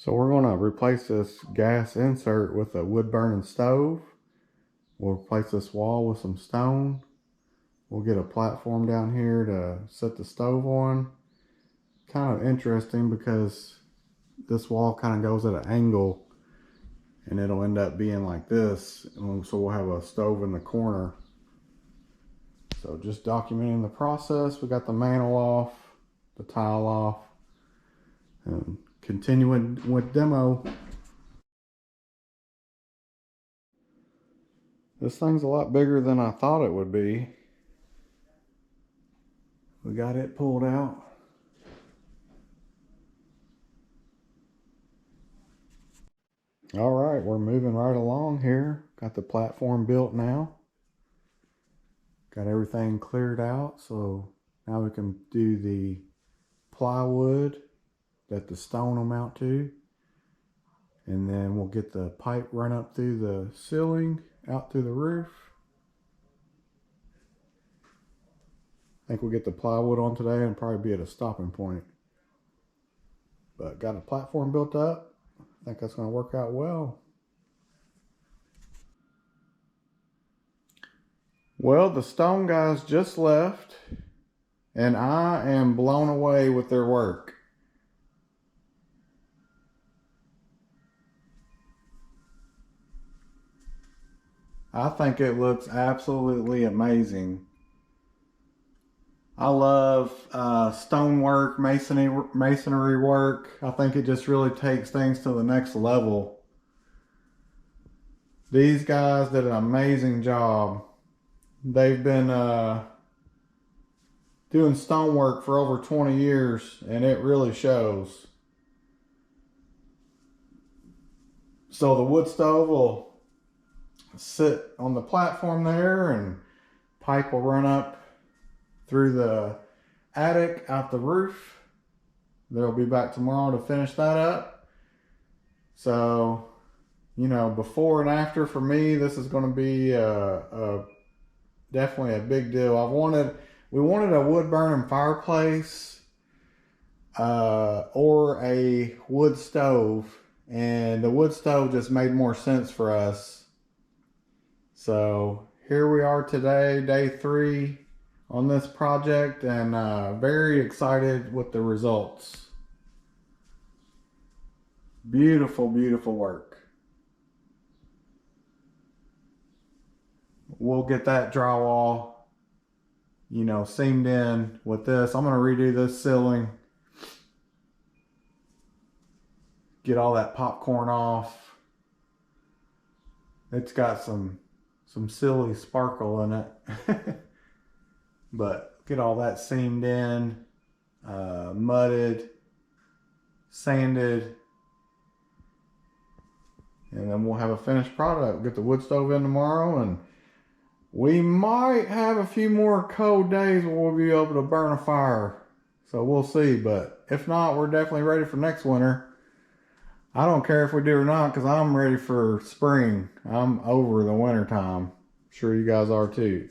So we're going to replace this gas insert with a wood burning stove. We'll replace this wall with some stone. We'll get a platform down here to set the stove on. Kind of interesting because this wall kind of goes at an angle and it'll end up being like this. So we'll have a stove in the corner. So just documenting the process. We got the mantle off, the tile off, and continuing with demo. This thing's a lot bigger than I thought it would be. We got it pulled out. All right, we're moving right along here. Got the platform built now. Got everything cleared out, so now we can do the plywood that the stone will mount to. And then we'll get the pipe run up through the ceiling, out through the roof. I think we'll get the plywood on today and probably be at a stopping point. But got a platform built up. I think that's going to work out well. Well, the stone guys just left, and I am blown away with their work. I think it looks absolutely amazing. I love stonework, masonry work. I think it just really takes things to the next level. These guys did an amazing job. They've been doing stonework for over 20 years, and it really shows. So the wood stove will sit on the platform there, and pipe will run up through the attic out the roof. They'll be back tomorrow to finish that up. So, you know, before and after for me, this is going to be definitely a big deal. We wanted a wood burning fireplace or a wood stove, and the wood stove just made more sense for us. So here we are today, day 3 on this project, and very excited with the results. Beautiful, beautiful work. We'll get that drywall, you know, seamed in with this. I'm going to redo this ceiling, get all that popcorn off. It's got some silly sparkle in it. But get all that seamed in, mudded, sanded, and then we'll have a finished product. Get the wood stove in tomorrow, and we might have a few more cold days where we'll be able to burn a fire. So we'll see, but if not, we're definitely ready for next winter. I don't care if we do or not, because I'm ready for spring. I'm over the winter time. I'm sure you guys are too.